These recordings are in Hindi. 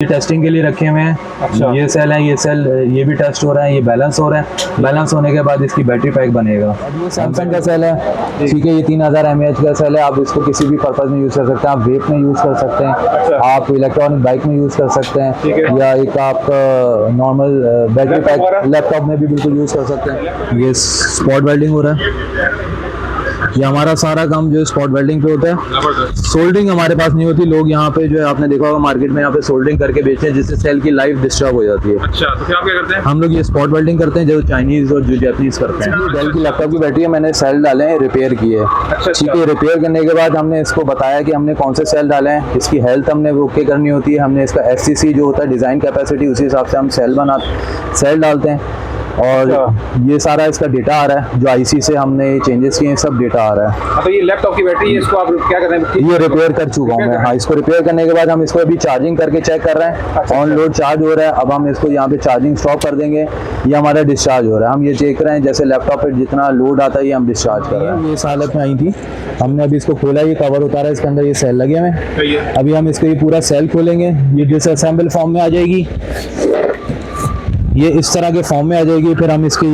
टेस्टिंग के लिए रखे हुए हैं। अच्छा। ये सेल है, ये सेल ये भी टेस्ट हो रहा है, ये बैलेंस हो रहा है। बैलेंस होने के बाद इसकी बैटरी पैक बनेगा। अब ये सैमसंग का सेल है, ठीक है। ये 3000 mAh का सेल है। आप इसको किसी भी पर्पज में यूज़ कर सकते हैं। आप वेप में यूज़ कर सकते हैं, अच्छा। आप इलेक्ट्रॉनिक बाइक में यूज़ कर सकते ठीक हैं, है। या एक आप नॉर्मल बैटरी लैपटॉप पैक वगैरह? लैपटॉप में भी बिल्कुल यूज़ कर सकते हैं। ये स्पॉट वेल्डिंग हो रहा है। ये हमारा सारा काम जो है स्पॉट वेल्डिंग पे होता है। सोल्डरिंग हमारे पास नहीं होती। लोग यहाँ पे जो है आपने देखा होगा मार्केट में यहाँ पे सोल्डरिंग करके बेचते हैं, जिससे सेल की लाइफ डिस्टर्ब हो जाती है। अच्छा, तो फिर आप क्या करते हैं? हम लोग ये स्पॉट वेल्डिंग करते हैं जो चाइनीज और जो जापानीज करते हैं। डेल की लैपटॉप की बैटरी है, मैंने सेल डाले हैं, रिपेयर किए। अच्छा। ठीक है, रिपेयर करने के बाद हमने इसको बताया कि हमने कौन से सेल डाले हैं, इसकी हेल्थ हमने ओके करनी होती है। हमने इसका FCC जो होता है डिज़ाइन कैपेसिटी, उसी हिसाब से हम सेल डालते हैं। और ये सारा इसका डेटा आ रहा है, जो IC से हमने चेंजेस किए हैं, सब डेटा आ रहा है। हाँ, तो ये लैपटॉप की बैटरी है, इसको आप क्या करते हैं? ये रिपेयर कर चुका हूँ मैं। हाँ, इसको रिपेयर करने के बाद हम इसको अभी चार्जिंग करके चेक कर रहे हैं। अच्छा। ऑन लोड चार्ज हो रहा है। अब हम इसको यहाँ पे चार्जिंग स्टॉप कर देंगे, ये हमारा डिस्चार्ज हो रहा है। हम ये चेक कर रहे हैं, जैसे लैपटॉप पे जितना लोड आता है ये हम डिस्चार्ज कर रहे हैं। ये इस हालत में आई थी, हमने अभी इसको खोला, ये कवर उतारा, इसके अंदर ये सेल लगे हुए हैं। सही है। अभी हम इसको ये पूरा सेल खोलेंगे, ये डिसअसेंबल फॉर्म में आ जाएगी, ये इस तरह के फॉर्म में आ जाएगी। फिर हम इसके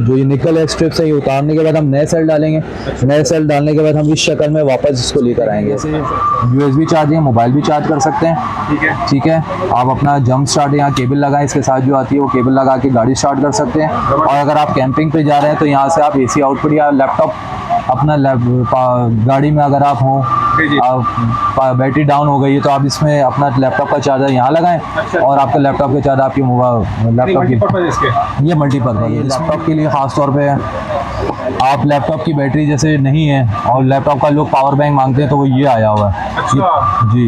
जो ये निकल है स्ट्रिप्स है, ये उतारने के बाद हम नए सेल डालेंगे। नए सेल डालने के बाद हम इस शक्ल में वापस इसको लेकर आएंगे। जैसे USB चार्ज है, मोबाइल भी चार्ज कर सकते हैं। ठीक है। ठीक है, आप अपना जंप स्टार्ट यहाँ केबल लगाएं, इसके साथ जो आती है वो केबल लगा के गाड़ी स्टार्ट कर सकते हैं। और अगर आप कैंपिंग पे जा रहे हैं तो यहाँ से आप AC आउटपुट या लैपटॉप अपना गाड़ी में अगर आप हों, बैटरी डाउन हो गई है तो आप इसमें अपना लैपटॉप का चार्जर यहाँ लगाएं। अच्छा। और आपका लैपटॉप के चार्जर आपकी लैपटॉप की ये मल्टीपर्पज़ है। लैपटॉप के लिए ख़ास तौर पे आप लैपटॉप की बैटरी जैसे नहीं है और लैपटॉप का लोग पावर बैंक मांगते हैं तो वो ये आया हुआ है। अच्छा। जी,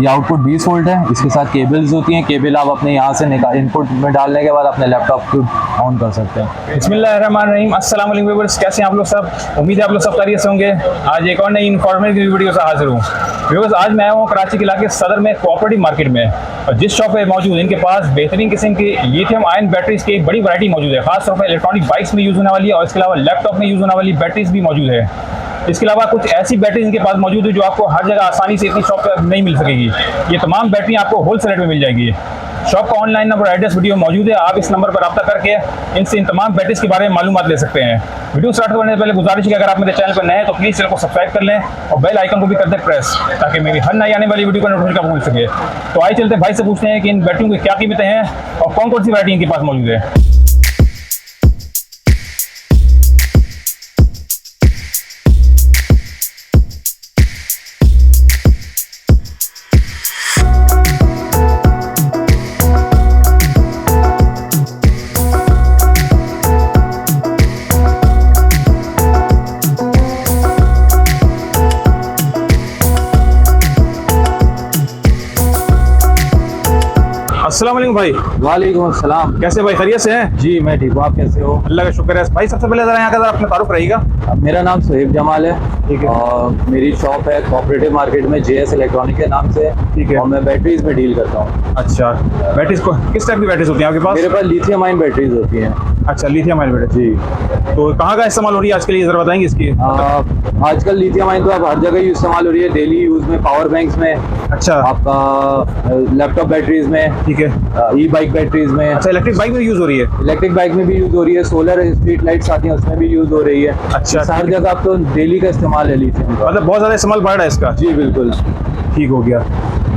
ये आउटपुट 20 वोल्ट है। इसके साथ केबल्स होती हैं, केबल आप अपने यहाँ से इनपुट में डालने के बाद अपने लैपटॉप को ऑन कर सकते हैं। बिस्मिल्लाहिर्रहमानिर्रहीम। अस्सलाम वालेकुम व्यूअर्स, कैसे हैं आप लोग सब? उम्मीद है आप लोग सब खैरियत से होंगे। आज एक और नई इन्फॉर्मेटिव वीडियो से हाजिर हूँ। व्यूअर्स, आज मैं आया हूँ कराची के इलाके सदर में कोऑपरेटिव मार्केट में, और जिस शॉप पे मौजूद इनके पास बेहतरीन किस्म की लिथियम आयन बैटरीज की एक बड़ी वैरायटी मौजूद है। खासतौर पर इलेक्ट्रॉनिक बाइक्स में यूज़ होने वाली है और इसके अलावा लैपटॉप में यूज़ होने वाली बैटरीज भी मौजूद है। इसके अलावा कुछ ऐसी बैटरीज इनके पास मौजूद है जो आपको हर जगह आसानी से इतनी शॉप पर नहीं मिल सकेगी। ये तमाम बैटरी आपको होलसेल रेट में मिल जाएगी। शॉप का ऑनलाइन नंबर एड्रेस वीडियो मौजूद है, आप इस नंबर पर रब्ता करके इनसे इन तमाम बैटरीज के बारे में मालूमात ले सकते हैं। वीडियो स्टार्ट करने से पहले गुजारिश है कि अगर आप मेरे चैनल पर नए हैं तो प्लीज़ चैनल को सब्सक्राइब कर लें और बेल आइकन को भी कर दें प्रेस, ताकि मेरी हर नई आने वाली वीडियो का नोटिफिकेशन पहुंच सके। तो आइए चलते भाई से पूछते हैं कि इन बैटरियों की क्या कीमतें हैं और कौन कौन सी वैरायटी इनके पास मौजूद है। अस्सलाम वालेकुम भाई। वालेकुम अस्सलाम। कैसे भाई, खैरियत से हैं? जी मैं ठीक हूँ, आप कैसे हो? अल्लाह का शुक्र है भाई। सबसे पहले जरा यहाँ का जरा अपना तारुफ रहेगा। मेरा नाम सुहेब जमाल है। ठीक है। और मेरी शॉप है कोऑपरेटिव मार्केट में, JS इलेक्ट्रॉनिक के नाम से। ठीक है। और मैं बैटरीज में डील करता हूँ। अच्छा, बैटरीज को किस टाइप की बैटरीज होती हैं आपके पास? मेरे पास लिथियम आयन बैटरीज होती हैं। अच्छा, लिथियम आयन बैटरी। जी। तो कहाँ का इस्तेमाल हो रही है आज के लिए, जरा बताएंगे इसकी? आजकल लिथियम आयन तो अब हर जगह इस्तेमाल हो रही है, डेली यूज में, पावर बैंक्स में, अच्छा। आपका लैपटॉप बैटरीज में, ठीक है। ई बाइक बैटरीज में। अच्छा, इलेक्ट्रिक बाइक में यूज हो रही है? इलेक्ट्रिक बाइक में भी यूज हो रही है, सोलर स्ट्रीट लाइट्स आती हैं उसमें भी यूज हो रही है। अच्छा, हर जगह अब तो डेली का इस्तेमाल है लिथियम का। मतलब बहुत ज़्यादा इस्तेमाल बढ़ रहा है इसका? जी बिल्कुल। ठीक हो गया।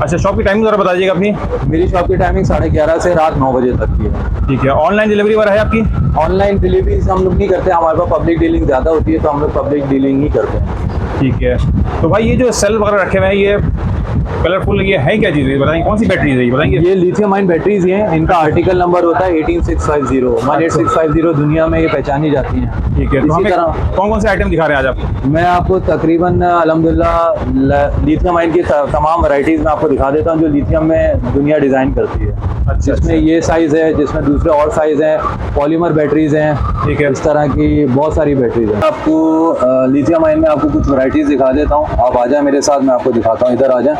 अच्छा, शॉप की टाइमिंग जरा बता दीजिएगा अपनी। मेरी शॉप की टाइमिंग 11:30 से रात 9 बजे तक की है। ठीक है। ऑनलाइन डिलीवरी वगैरह है आपकी? ऑनलाइन डिलीवरी हम लोग नहीं करते, हमारे पास पब्लिक डीलिंग ज़्यादा होती है तो हम लोग पब्लिक डीलिंग ही करते हैं। ठीक है। तो भाई ये जो सेल वगैरह रखे हुए हैं, ये कलरफुल, ये है क्या चीज़? बताएंगे कौन सी बैटरी है ये, बताएंगे? ये लिथियम आयन बैटरीज हैं, इनका आर्टिकल नंबर होता है 18650। 18650 दुनिया में ये पहचानी जाती हैं। ठीक है। तो हमें कौन कौन से आइटम दिखा रहे हैं आज आप? मैं आपको तकरीबन अल्हम्दुलिल्लाह लिथियम आयन की तमाम वैरायटीज़ मैं आपको दिखा देता हूँ जो लिथियम में दुनिया डिज़ाइन करती है। अच्छा। जिसमें ये साइज़ है, जिसमें दूसरे और साइज़ हैं, पॉलीमर बैटरीज़ हैं। ठीक है। इस तरह की बहुत सारी बैटरीज हैं। आपको लिथियम आयन में आपको कुछ वैरायटीज़ दिखा देता हूँ। आप आ जाए मेरे साथ, मैं आपको दिखाता हूँ, इधर आ जाए।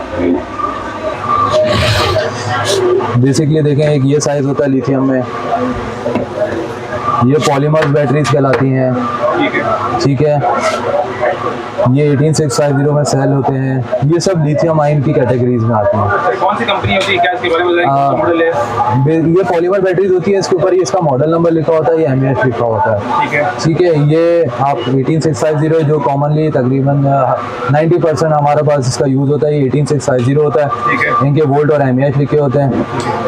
बेसिकली देखें, एक ये साइज़ होता है लिथियम में, ये पॉलीमर बैटरीज कहलाती हैं। ठीक है। ठीक है। ये 18650 में सेल होते हैं। ये सब लिथियम आयन की कैटेगरीज में आते हैं। अच्छा, कौन सी कंपनी होती है, क्या इसके बारे में बताइए, मॉडल है? ये पॉलीमर बैटरीज होती है, इसके ऊपर ये इसका मॉडल नंबर लिखा होता है, ये एमएएच लिखा होता है। ठीक है। ठीक है, ये आप 18650 जो कॉमनली तकरीबन 90% हमारे पास इसका यूज़ होता है, ये 18650 होता है। ठीक है। इनके वोल्ट और एमएएच लिखे होते हैं।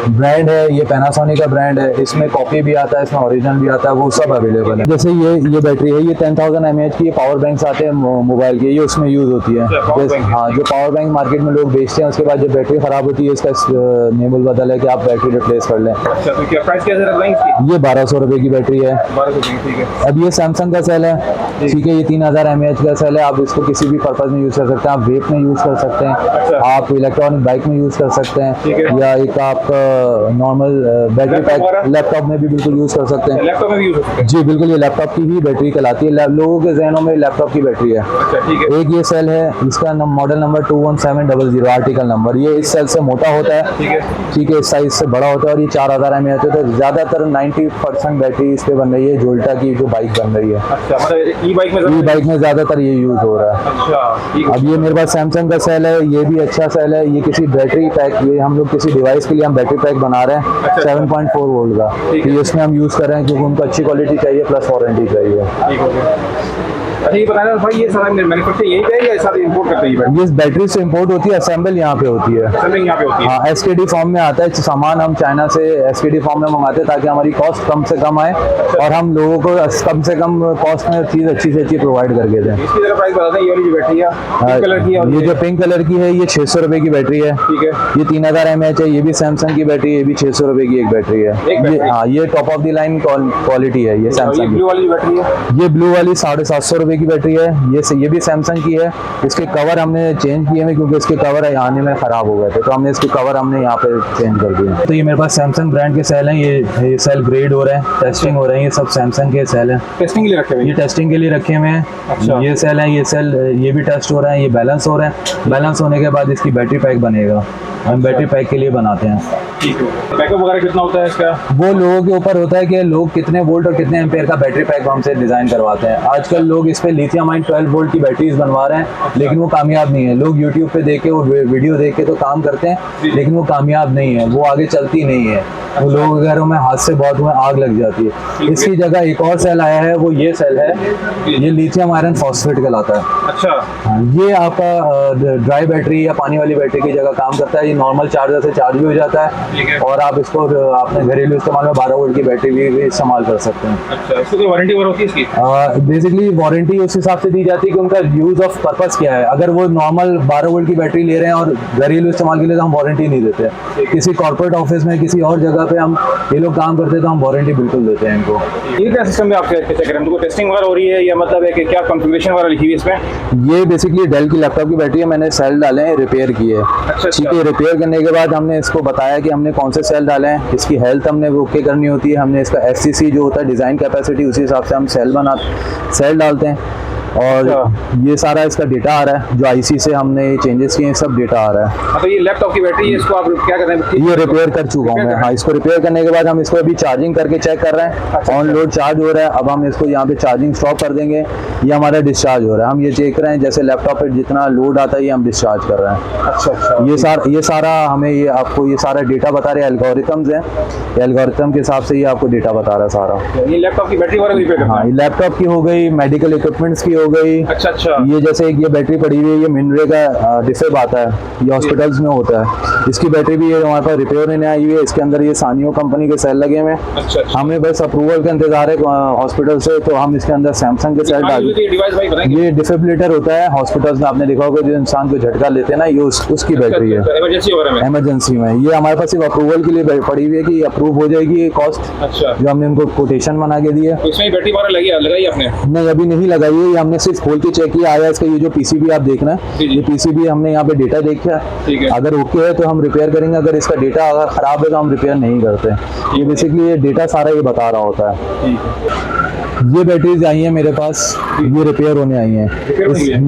ब्रांड है, ये पैनासोनिक का ब्रांड है। इसमें कॉपी भी आता है, इसमें ओरिजिनल भी आता है, वो सब अवेलेबल है। जैसे ये बैटरी है, ये 10,000 mAh की पावर बैंक्स आते हैं मोबाइल के, ये उसमें यूज़ होती है। हाँ, जो पावर बैंक मार्केट में लोग बेचते हैं, उसके बाद जब बैटरी ख़राब होती है, इसका नेबल बदल है कि आप बैटरी रिप्लेस कर लें। अच्छा, तो क्या प्राइस क्या है इसकी? ये 1200 रुपये की बैटरी है। 1200। ठीक है। अब ये सैमसंग का सेल है। ठीक है, ये 3000 mAh का सेल है। आप इसको किसी भी पर्पज़ में यूज़ कर सकते हैं। आप वेप में यूज़ कर सकते हैं, अच्छा। आप इलेक्ट्रॉनिक बाइक में यूज़ कर सकते ठीक हैं, है। या एक आप नॉर्मल बैटरी पैक लैपटॉप में भी बिल्कुल यूज़ कर सकते हैं। लैपटॉप में भी यूज हो सकता है? जी बिल्कुल, ये लैपटॉप की ही बैटरी कहलाती है। लोगों के जहनों में लैपटॉप की बैटरी है। अच्छा, ठीक है। एक ये सेल है, इसका मॉडल नंबर 21700 आर्टिकल नंबर। ये इस सेल से मोटा होता है। ठीक है। ठीक है, इस साइज से बड़ा होता है और ये 4000 mAh होता है। ज़्यादातर 90% बैटरी इस पे बन रही है, जोल्टा की जो बाइक बन रही है। अच्छा, मतलब ई बाइक में ई बाइक में ज़्यादातर ये यूज़ हो रहा है। अच्छा, ठीक है। अब ये मेरे पास सैमसंग का सेल है, ये भी अच्छा सेल है। ये किसी बैटरी पैक, ये हम लोग किसी डिवाइस के लिए हम बैटरी पैक बना रहे हैं, अच्छा। 7.4 वोल्ट का। ठीक है। ये इसमें हम यूज़ कर रहे हैं क्योंकि उनको अच्छी क्वालिटी चाहिए प्लस वारंटी चाहिए। ठीक हो गया। अच्छा, ये बताना भाई, ये सारा मैन्युफैक्चरिंग यही है या सारा इंपोर्ट करते हैं? ये बैटरी से इंपोर्ट होती है, असेंबल यहाँ पे होती है। असेंबलिंग यहाँ पे होती है? हाँ, एसकेडी फॉर्म में आता है सामान। हम चाइना से एसकेडी फॉर्म में मंगाते हैं ताकि हमारी कॉस्ट कम से कम आए और हम लोगों को कम से कम कॉस्ट में चीज़ अच्छी से अच्छी प्रोवाइड करके दें। इसकी जरा प्राइस बता दें। ये वाली जो बैटरी है पिंक कलर की है, और ये जो पिंक कलर की है, ये 600 रुपये की बैटरी है। ठीक है। ये 3000 mAh है। ये भी सैमसंग की बैटरी है, ये भी 600 रुपये की एक बैटरी है। एक बैटरी? ये हाँ, ये top of the line quality है, ये ये सैमसंग ब्लू वाली जो बैटरी है? की। ये ब्लू वाली 750 रुपये की बैटरी है। ये भी सैमसंग की है। इसके कवर हमने चेंज किए हैं क्योंकि इसके कवर आने में ख़राब हो गए थे, तो हमने इसके कवर हमने यहाँ पे चेंज कर दिए। तो ये मेरे पास सैमसंग ब्रांड के सेल हैं। ये सेल ग्रेड हो रहे हैं, टेस्टिंग हो रहे हैं। ये सब सैमसंग के सेल हैं, टेस्टिंग के लिए रखे हुए ये टेस्टिंग के लिए रखे हुए हैं। अच्छा। ये सेल है, ये भी टेस्ट हो रहा है, ये बैलेंस हो रहा है। बैलेंस होने के बाद इसकी बैटरी पैक बनेगा। हम बैटरी पैक के लिए बनाते हैं। ठीक है। बैकअप वगैरह कितना होता है इसका? वो लोगों के ऊपर होता है कि लोग कितने वोल्ट और कितने एम्पेयर का बैटरी पैक हमसे डिज़ाइन करवाते हैं। आजकल लोग इस पे लिथियम आयन 12 वोल्ट की बैटरीज बनवा रहे हैं, लेकिन वो कामयाब नहीं है। लोग यूट्यूब पे देख के, वो वीडियो देख के तो काम करते हैं, लेकिन वो कामयाब नहीं है, वो आगे चलती नहीं है। वो लोगों के घरों में हादसे बहुत हुए, आग लग जाती है। इसकी जगह एक और सेल आया है, वो ये सेल है। ये लिथियम आयरन फॉस्फेट कहलाता है। अच्छा। हाँ, ये आपका ड्राई बैटरी या पानी वाली बैटरी की जगह काम करता है। ये नॉर्मल चार्जर से चार्ज भी हो जाता ठीक है। है और आप इसको अपने घरेलू इस्तेमाल में 12 वोल्ट की बैटरी भी इस्तेमाल कर सकते हैं। अच्छा, इसको कोई वारंटी वगैरह होती है इसकी? बेसिकली वारंटी उस हिसाब से दी जाती है कि उनका यूज़ ऑफ पर्पस क्या है। अगर वो नॉर्मल 12 वोल्ट की बैटरी ले रहे हैं और घरेलू इस्तेमाल के लिए, तो हम वारंटी नहीं देते। किसी कॉर्पोरेट ऑफिस में, किसी और जगह पे हम ये लोग काम करते हैं, तो हम वारंटी बिल्कुल देते हैं इनको। ये क्या सिस्टम है आपके चेक करें? तो टेस्टिंग वगैरह हो रही है या मतलब है कि क्या कॉन्फ़िगरेशन वगैरह लिखी हुई है इसमें? ये बेसिकली डेल की लैपटॉप की बैटरी है। मैंने सेल डाले हैं, रिपेयर किए। अच्छा। ठीक है, रिपेयर करने के बाद हमने इसको बताया कि हमने कौन से सेल डाले हैं, इसकी हेल्थ हमने ओके करनी होती है। हमने इसका एफसीसी जो होता है, डिज़ाइन कैपेसिटी, उसी हिसाब से हम सेल डालते हैं। और ये सारा इसका डेटा आ रहा है, जो आईसी से हमने चेंजेस किए हैं, सब डेटा आ रहा है। हाँ, तो ये लैपटॉप की बैटरी है, इसको आप क्या कर रहे हैं? ये रिपेयर कर चुका हूँ मैं। हाँ, इसको रिपेयर करने के बाद हम इसको अभी चार्जिंग करके चेक कर रहे हैं। अच्छा। ऑन लोड चार्ज हो रहा है। अब हम इसको यहाँ पे चार्जिंग स्टॉप कर देंगे, ये हमारा डिस्चार्ज हो रहा है। हम ये चेक कर रहे हैं, जैसे लैपटॉप पे जितना लोड आता है, ये हम डिस्चार्ज कर रहे हैं। अच्छा अच्छा। ये सारा हमें, ये आपको ये सारा डेटा बता रहे हैं। एल्गोरिथम्स हैं, एल्गोरिथम के हिसाब से ये आपको डेटा बता रहा है सारा। ये लैपटॉप की बैटरी वगैरह रिपेयर करना हाँ, है? ये लैपटॉप की हो गई, मेडिकल इक्विपमेंट्स की हो गई। अच्छा अच्छा। ये जैसे एक ये बैटरी पड़ी हुई है, ये मिनरे का डिफेब आता है, ये हॉस्पिटल्स में होता है। इसकी बैटरी भी ये हमारे पास रिपेयर होने आई हुई है। इसके अंदर ये सानियो कंपनी के सेल लगे हुए हैं। अच्छा अच्छा। हमें बस अप्रूवल का इंतजार है हॉस्पिटल से, तो हम इसके अंदर सैमसंग के सेल डाल। डिवाइस भाई बताएंगे? ये डिफिब्रिलेटर होता है हॉस्पिटल्स में, आपने देखा होगा, जो इंसान को झटका लेते हैं ना, ये उसकी बैटरी है। इमरजेंसी वगैरह में? इमरजेंसी में ये हमारे पास सिर्फ अप्रूवल के लिए पड़ी हुई है कि अप्रूव हो जाएगी ये कॉस्ट, अच्छा। जो हमने उनको कोटेशन बना के दिया। तो इसमें बैटरी वगैरह लगाई आपने? नहीं, अभी नहीं लगाई है, ये हमने सिर्फ खोल के चेक किया। आया इसका ये जो पीसीबी आप देखना है, जी, जी। ये पीसीबी हमने यहाँ पे डेटा देखा। ठीक है। अगर ओके है तो हम रिपेयर करेंगे, अगर इसका डेटा अगर खराब है तो हम रिपेयर नहीं करते। ये बेसिकली ये डेटा सारा ये बता रहा होता है। ठीक है। ये बैटरीज आई हैं मेरे पास, ये रिपेयर होने आई हैं।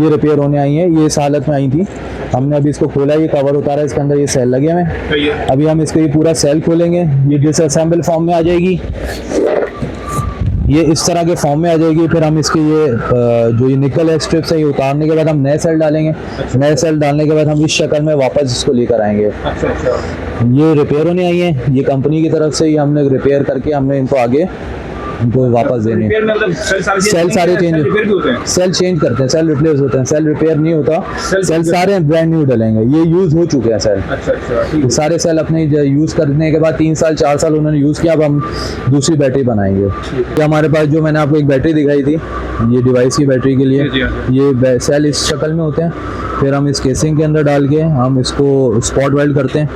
ये रिपेयर होने आई हैं, ये इस हालत में आई थी। हमने अभी इसको खोला, ये कवर उतारा, इसके अंदर ये सेल लगे हुए हैं। सही है। अभी हम इसका ये पूरा सेल खोलेंगे, ये डिसअसेंबल फॉर्म में आ जाएगी। ये इस तरह के फॉर्म में आ जाएगी। फिर हम इसके ये जो ये निकल है स्ट्रिप्स है, ये उतारने के बाद हम नए सेल डालेंगे। नए सेल डालने के बाद हम इस शक्ल में वापस इसको लेकर आएंगे। अच्छा अच्छा। ये रिपेयर होने आई है, ये कंपनी की तरफ से, ये हमने रिपेयर करके हमने इनको आगे इनको वापस देने। रिपेयर में मतलब सेल सारे चेंज, रिपेयर भी होते हैं? सेल चेंज करते हैं, सेल रिप्लेस होते हैं, सेल रिपेयर नहीं होता। सेल सेल सारे ब्रांड न्यू डलेंगे, ये यूज हो चुके हैं सेल। अच्छा अच्छा, ठीक है। सारे सेल अपने यूज करने के बाद 3 साल 4 साल उन्होंने यूज किया, अब हम दूसरी बैटरी बनाएंगे। ये हमारे पास जो मैंने आपको एक बैटरी दिखाई थी, ये डिवाइस की बैटरी के लिए, जी, हाँ। ये सेल इस शक्ल में होते हैं। फिर हम इस केसिंग के अंदर डाल के हम इसको स्पॉट वेल्ड करते हैं।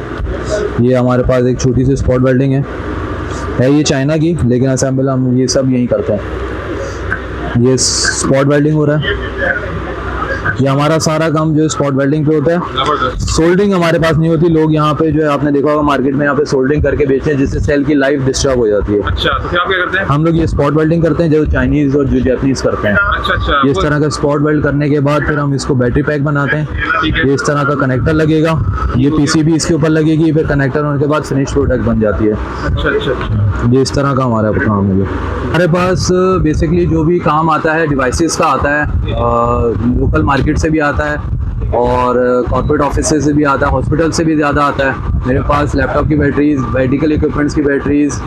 ये हमारे पास एक छोटी सी स्पॉट वेल्डिंग है ये चाइना की, लेकिन असेंबल हम ये सब यहीं करते हैं। ये स्पॉट वेल्डिंग हो रहा है। ये हमारा सारा काम जो है स्पॉट वेल्डिंग पे होता है। जबरदस्त। सोल्डरिंग हमारे पास नहीं होती। लोग यहाँ पे जो है आपने देखा होगा मार्केट में यहाँ पे सोल्डरिंग करके बेचते हैं, जिससे सेल की लाइफ डिस्टर्ब हो जाती है। अच्छा, तो फिर आप क्या करते हैं? हम लोग ये स्पॉट वेल्डिंग करते हैं, जो चाइनीज और जो जापानीज करते हैं। अच्छा अच्छा। ये इस तरह का स्पॉट वेल्ड करने के बाद फिर हम इसको बैटरी पैक बनाते हैं। ठीक है। ये इस तरह का कनेक्टर लगेगा, ये पीसीबी इसके ऊपर लगेगी, फिर कनेक्टर होने के बाद फिनिश प्रोडक्ट बन जाती है। अच्छा अच्छा अच्छा। ये इस तरह का हमारा काम है। हमारे पास बेसिकली जो भी काम आता है डिवाइसेस का आता है, लोकल मार्केट से भी आता है और कॉर्पोरेट ऑफिस से भी आता है, हॉस्पिटल से भी ज़्यादा आता है। मेरे पास लैपटॉप की बैटरीज, मेडिकल इक्विपमेंट्स की बैटरीज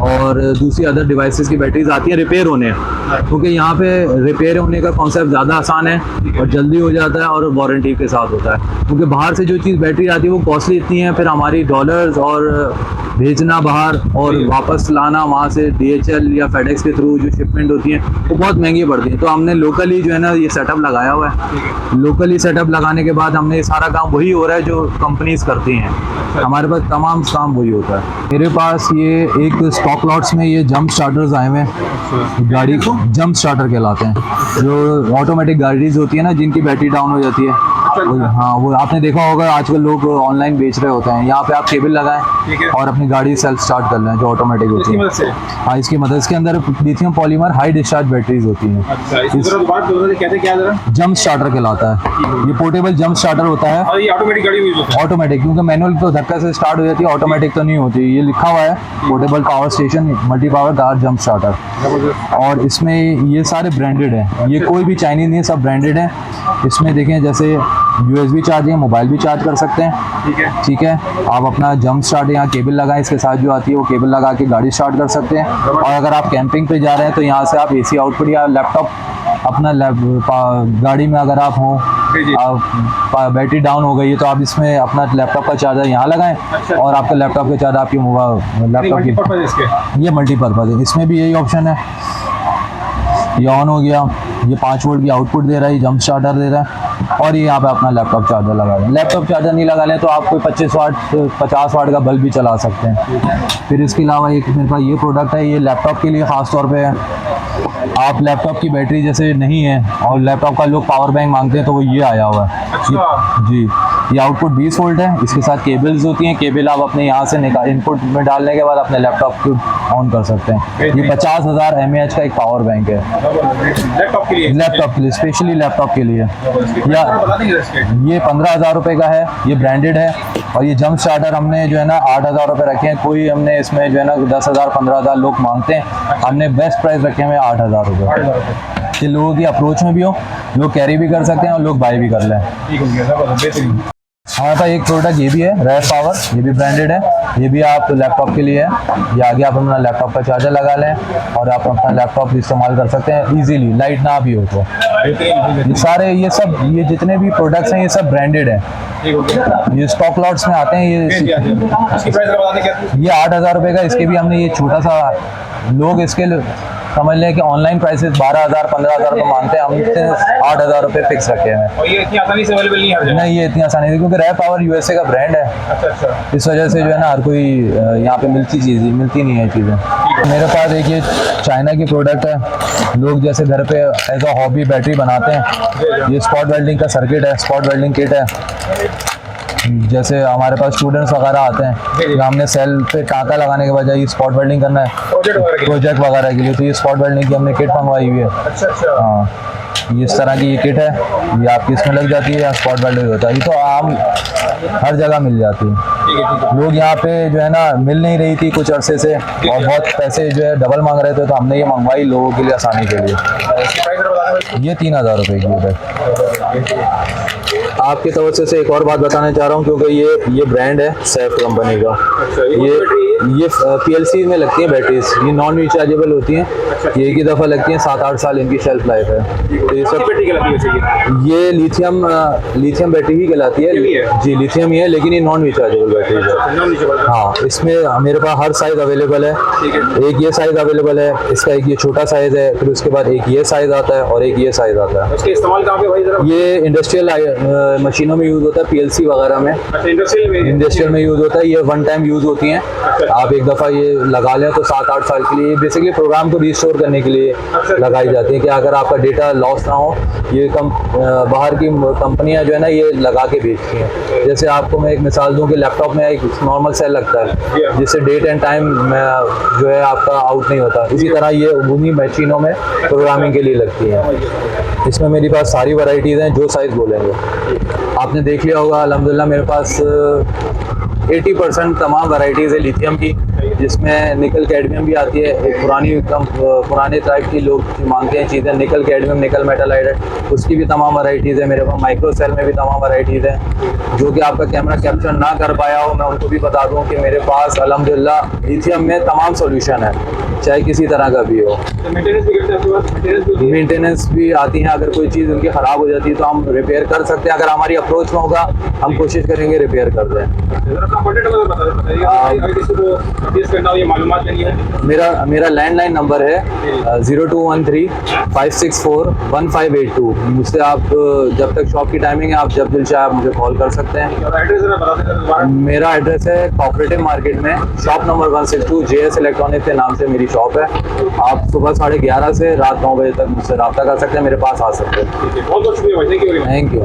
और दूसरी अदर डिवाइसेस की बैटरीज आती है रिपेयर होने, क्योंकि यहाँ पे रिपेयर होने का कॉन्सेप्ट ज़्यादा आसान है और जल्दी हो जाता है और वारंटी के साथ होता है। क्योंकि बाहर से जो चीज़ बैटरी आती है वो कॉस्टली इतनी है, फिर हमारी डॉलर्स और भेजना बाहर और वापस लाना वहाँ से DHL या FedEx के थ्रू जो शिपमेंट होती है वो बहुत महंगी पड़ती है। तो हमने लोकली जो है ना ये सेटअप लगाया हुआ है। लोकली सेटअप लगाने के बाद हमने ये सारा काम वही हो रहा है जो कंपनीज करती हैं। हमारे पास तमाम काम वही होता है। मेरे पास ये एक स्टॉक लॉट्स में ये जंप स्टार्टर्स आए हुए हैं, गाड़ी जंप स्टार्टर कहलाते हैं, जो ऑटोमेटिक गाड़ीज होती है ना जिनकी बैटरी डाउन हो जाती है। हाँ, वो आपने देखा होगा आजकल लोग ऑनलाइन बेच रहे होते हैं। यहाँ पे आप केबल लगाएं और अपनी गाड़ी सेल्फ स्टार्ट कर लें, जो ऑटोमेटिक होती है। हाँ, इसकी मदद, इसके अंदर lithium polymer high discharge batteries होती हैं। अच्छा, इसकी जरूरत बात कहते क्या जरा? जंप स्टार्टर कहलाता है। ये पोर्टेबल जंप स्टार्टर होता है। और ये ऑटोमेटिक गाड़ी यूज होता है? ऑटोमेटिक, क्योंकि मैनुअल तो धक्का से स्टार्ट हो जाती है, ऑटोमेटिक तो नहीं होती। ये लिखा हुआ है portable power station multi power car jump starter. जबरदस्त। और इसमें ये सारे ब्रांडेड हैं, ये कोई भी चाइनीज नहीं है, सब ब्रांडेड है। इसमें देखें जैसे USB चार्ज है, मोबाइल भी चार्ज कर सकते हैं। ठीक है। ठीक है, आप अपना जंप स्टार्ट यहाँ केबल लगाएं, इसके साथ जो आती है वो केबल लगा के गाड़ी स्टार्ट कर सकते हैं। और अगर आप कैंपिंग पे जा रहे हैं तो यहाँ से आप AC आउटपुट या लैपटॉप अपना गाड़ी में अगर आप हों, आप बैटरी डाउन हो गई है तो आप इसमें अपना लैपटॉप का चार्जर यहाँ लगाएं। अच्छा। और आपका लैपटॉप के चार्जर आपकी लैपटॉप की पर्पस इसके? ये मल्टीपर्पज़ है, इसमें भी यही ऑप्शन है। ये ऑन हो गया, ये 5 वोल्ट की आउटपुट दे रहा है, ये जंप स्टार्टर दे रहा है। और ये यहाँ पे अपना लैपटॉप चार्जर लगा लें। लैपटॉप चार्जर नहीं लगा लें तो आप कोई 25 वाट 50 वाट का बल्ब भी चला सकते हैं। फिर इसके अलावा एक मेरे पास ये प्रोडक्ट है, ये लैपटॉप के लिए ख़ास तौर पे है। आप लैपटॉप की बैटरी जैसे नहीं है और लैपटॉप का लोग पावर बैंक मांगते हैं तो वो ये आया हुआ है। अच्छा। जी, ये आउटपुट 20 वोल्ट है, इसके साथ केबल्स होती हैं। केबल आप अपने यहाँ से इनपुट में डालने के बाद अपने लैपटॉप को ऑन कर सकते हैं। ये 50,000 mAh का एक पावर बैंक है लैपटॉप के लिए? लैपटॉप के लिए, स्पेशली लैपटॉप के लिए। या बता देंगे इसके? ये 15,000 रुपये का है, ये ब्रांडेड है। और ये जंप स्टार्टर हमने जो है ना 8,000 रुपये रखे हैं। कोई हमने इसमें जो है ना 10,000 15,000 लोग मांगते हैं, हमने बेस्ट प्राइस रखे हुए 8,000 रुपये। 8,000 रुपये। कि लोगों की अप्रोच में भी हो, लोग कैरी भी कर सकते हैं और लोग बाय भी कर लें। ठीक हो गया, जबरदस्त, बेहतरीन। हमारे पास एक प्रोडक्ट ये भी है, रेड पावर, ये भी ब्रांडेड है। ये भी आप लैपटॉप के लिए है। ये आगे आप अपना लैपटॉप का चार्जर लगा लें और आप अपना लैपटॉप इस्तेमाल कर सकते हैं इजीली, लाइट ना भी हो तो। बेहतरीन। ये सारे ये जितने भी प्रोडक्ट्स हैं ये सब ब्रांडेड हैं। ठीक हो गया। ये स्टॉक लॉट्स में आते हैं। इसकी प्राइस बता दें क्या? ये 8,000 रुपये का। इसके भी हमने ये छोटा सा, लोग इसके समझ लें कि ऑनलाइन प्राइसेस 12,000 15,000 रुपये मांगते हैं, हम 8,000 रुपये फिक्स रखे हैं। और ये इतनी आसानी से अवेलेबल नहीं है? नहीं, ये इतनी आसानी नहीं, क्योंकि रेड पावर USA का ब्रांड है। अच्छा अच्छा। इस वजह से जो है ना हर कोई यहाँ पे मिलती नहीं है चीज़ें। मेरे पास एक ये चाइना की प्रोडक्ट है। लोग जैसे घर पे एज अ हॉबी बैटरी बनाते हैं। ये स्पॉट वेल्डिंग का सर्किट है, स्पॉट वेल्डिंग किट है। जैसे हमारे पास स्टूडेंट्स वगैरह आते हैं, हमने सेल पे टाँका लगाने के बजाय ये स्पॉट वेल्डिंग करना है प्रोजेक्ट वगैरह के लिए? प्रोजेक्ट वगैरह के लिए, तो ये स्पॉट वेल्डिंग की हमने किट मंगवाई हुई है। अच्छा अच्छा। हाँ, ये इस तरह की ये किट है, ये आपकी इसमें लग जाती है, या स्पॉट बेल्ट भी होता है। ये तो आम हर जगह मिल जाती है। ठीक है। लोग यहाँ पे जो है ना मिल नहीं रही थी कुछ अरसे से, और बहुत पैसे जो है डबल मांग रहे थे, तो हमने ये मंगवाई लोगों के लिए आसानी के लिए। इसकी प्राइस जरा बता दें भाई। ये 3000 रुपये की है। आपके तवज्जो से एक और बात बताना चाह रहा हूँ, क्योंकि ये ब्रांड है सैफ कंपनी का। ये PLC में लगती है बैटरीज, ये नॉन रिचार्जेबल होती हैं। ये एक ही दफ़ा लगती हैं, 7-8 साल इनकी शेल्फ लाइफ है। तो ये सब बैटरी कहलाती है वैसे ये लिथियम बैटरी ही कहलाती है। जी लिथियम ही है, लेकिन ये नॉन रिचार्जेबल बैटरी है। हाँ, इसमें मेरे पास हर साइज़ अवेलेबल है। एक ये साइज़ अवेलेबल है, इसका एक ये छोटा साइज़ है, फिर उसके बाद एक ये साइज़ आता है और एक ये साइज़ आता है। इसके इस्तेमाल कहाँ पे भाई जरा? ये इंडस्ट्रियल मशीनों में यूज़ होता है, PLC वगैरह में। अच्छा, इंडस्ट्रियल में यूज़ होता है। ये वन टाइम यूज़ होती हैं। आप एक दफ़ा ये लगा लें तो 7-8 साल के लिए, बेसिकली प्रोग्राम को रिस्टोर करने के लिए लगाई जाती है, कि अगर आपका डेटा लॉस ना हो। ये बाहर की कंपनियां जो है ना ये लगा के बेचती हैं। जैसे आपको मैं एक मिसाल दूं कि लैपटॉप में एक नॉर्मल सेल लगता है, जिससे डेट एंड टाइम जो है आपका आउट नहीं होता। इसी तरह ये उन्हीं मशीनों में प्रोग्रामिंग के लिए लगती हैं। इसमें मेरे पास सारी वैरायटीज़ हैं, जो साइज़ बोलेंगे। आपने देख लिया होगा अल्हम्दुलिल्लाह, मेरे पास 80% तमाम वैरायटीज़ है लिथियम की, जिसमें निकल कैडमियम भी आती है। एक पुराने टाइप की लोग मांगते हैं चीज़ें, निकल कैडमियम, निकल मेटल हाइड्राइड, उसकी भी तमाम वैरायटीज़ है मेरे पास। माइक्रो सेल में भी तमाम वैरायटीज़ हैं, जो कि आपका कैमरा कैप्चर ना कर पाया हो, मैं उनको भी बता दूं कि मेरे पास अल्हम्दुलिल्लाह लिथियम में तमाम सोल्यूशन है, चाहे किसी तरह का भी हो। मेंटेनेंस भी आती हैं, अगर कोई चीज़ उनकी ख़राब हो जाती है तो हम रिपेयर कर सकते हैं। अगर हमारी अप्रोच में होगा, हम कोशिश करेंगे रिपेयर कर दें। मेरा लैंडलाइन नंबर है 0213-564-1582। मुझसे आप जब तक शॉप की टाइमिंग है, आप जब दिल चाहे आप मुझे कॉल कर सकते हैं। मेरा एड्रेस है कोऑपरेटिव मार्केट में, शॉप नंबर 162, JS इलेक्ट्रॉनिक्स के नाम से मेरी शॉप है। आप सुबह 11:30 से रात 9 बजे तक मुझसे रब्ता कर सकते हैं, मेरे पास आ सकते हैं। बहुत बहुत शुक्रिया भाई, थैंक यू। Thank you.